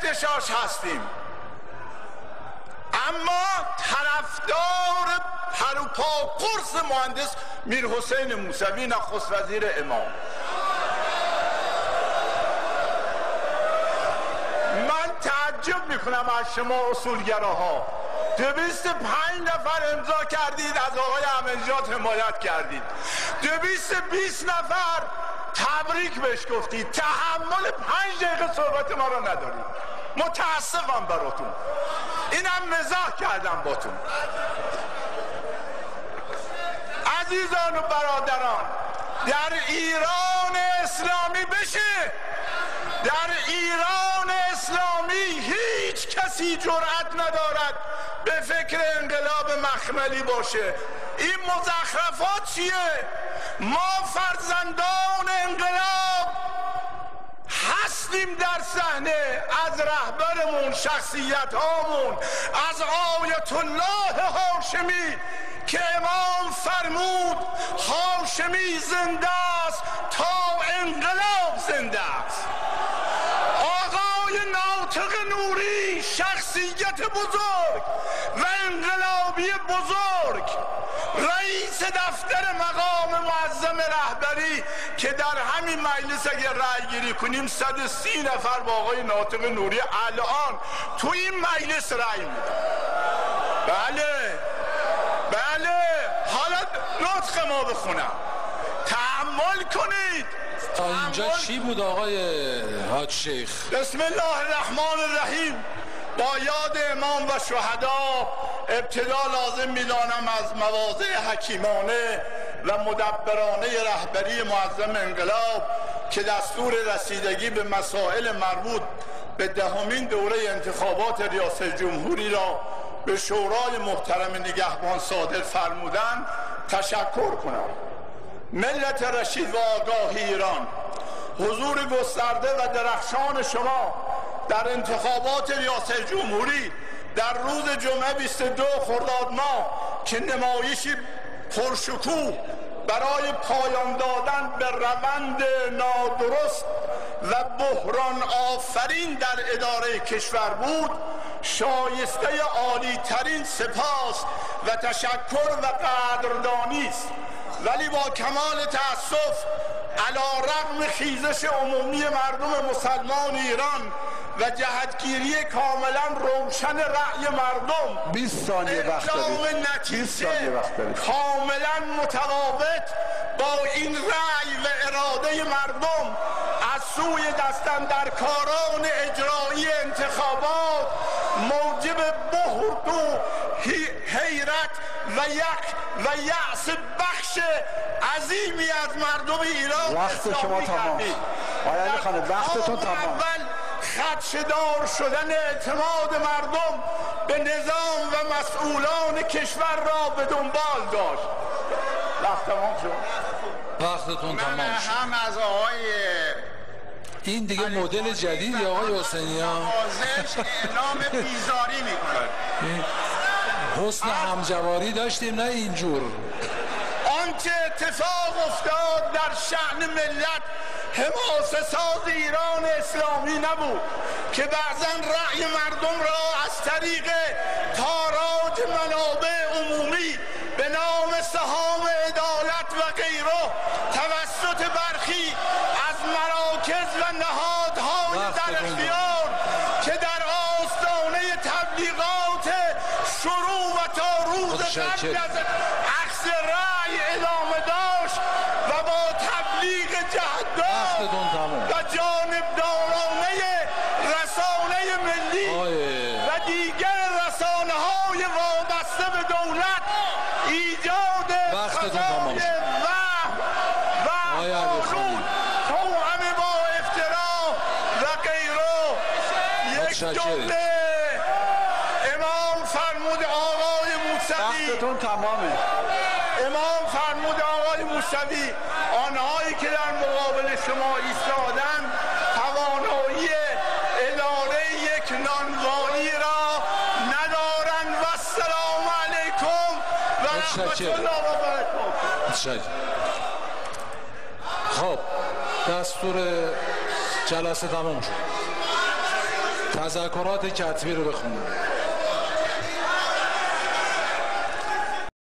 اغتشاش هستیم، اما طرفدار پروپا قرص مهندس میرحسین موسوی نخست وزیر امام. من تعجب میکنم از شما اصولگراها، 225 نفر امضا کردید، از آقای احمدی‌نژاد حمایت کردید، 220 نفر تبریک بهش گفتید، تحمل 5 دقیقه صحبت ما رو ندارید. متاسفم براتون، اینم مزاح کردم باتون. عزیزان و برادران، در ایران اسلامی بشه، در ایران اسلامی هیچ کسی جرأت ندارد به فکر انقلاب مخملی باشه. این مزخرفات چیه؟ ما فرزندان انقلاب هستیم در صحنه، از رهبرمون، شخصیت هامون، از آیت الله هاشمی که امام فرمود هاشمی زنده است تا انقلاب زنده است. آقای ناطق نوری شخصیت بزرگ و انقلابی بزرگ، رئیس دفتر مقام معظم رهبری که در همین مجلس اگر رأی گیری کنیم 130 نفر با آقای ناطق نوری الان تو این مجلس رأی میدن. بله بله، حالا نطق ما بخونم، تحمل کنید. تا اینجا چی بود آقای حاج شیخ؟ بسم الله الرحمن الرحیم. با یاد امام و شهدا ابتدا لازم میدانم از مواضع حکیمانه و مدبرانه رهبری معظم انقلاب که دستور رسیدگی به مسائل مربوط به 10مین دوره انتخابات ریاست جمهوری را به شورای محترم نگهبان صادر فرمودند تشکر کنم. ملت رشید و آگاه ایران، حضور گسترده و درخشان شما در انتخابات ریاست جمهوری در روز جمعه 22 خرداد ماه که نمایشی پرشکوه برای پایان دادن به روند نادرست و بحران آفرین در اداره کشور بود، شایسته عالی ترین سپاس و تشکر و قدردانی است. ولی با کمال تأسف علی‌رغم خیزش عمومی مردم مسلمان ایران و جهتگیری کاملا روشن رأی مردم، 20 ثانیه وقت دارید. نتیجه کاملا متفاوت با این رأی و اراده مردم از سوی دستاندرکاران اجرایی انتخابات موجب بهت و حیرت و یأس بخش عظیمی از مردم ایران. وقت شما تمام. آقای خانم وقتتون تمام. خدشه‌دار شدن اعتماد مردم به نظام و مسئولان کشور را به دنبال داشت. وقت تمام شد. وقتتون تمام شد. هم از آقای این دیگه مدل جدیدی آقای حسینیان اعلام بیزاری میکنه. حسن همجواری داشتیم نه اینجور. آنچه اتفاق افتاد در شأن ملت حماسه ساز ایران اسلامی نبود که بعضا رأی مردم را از طریق تاراج منابع عمومی به نام سهام عدالت و غیره توسط برخی از مراکز و نهادهای در اختیار که در آستانه تبلیغات شروع و تا روز قبل از عکس رأی ادامه داشت و با تبلیغ جهتدار و جانبدارانه رسانه ملی و دیگر رسانه های وابسته به دولت ایجاد فضای و قانون توأم با افترا و غیره. یک جمله امام فرمود آقای موسوی، وقتتون تمامه. امام فرمود آقای موسوی آنهایی که در مقابل شما ایستادن توانایی اداره یک نانوایی را ندارند. و السلام علیکم و رحمت الله و برکاته. خب دستور جلسه تمام شد. تذکرات کتبی رو بخونم.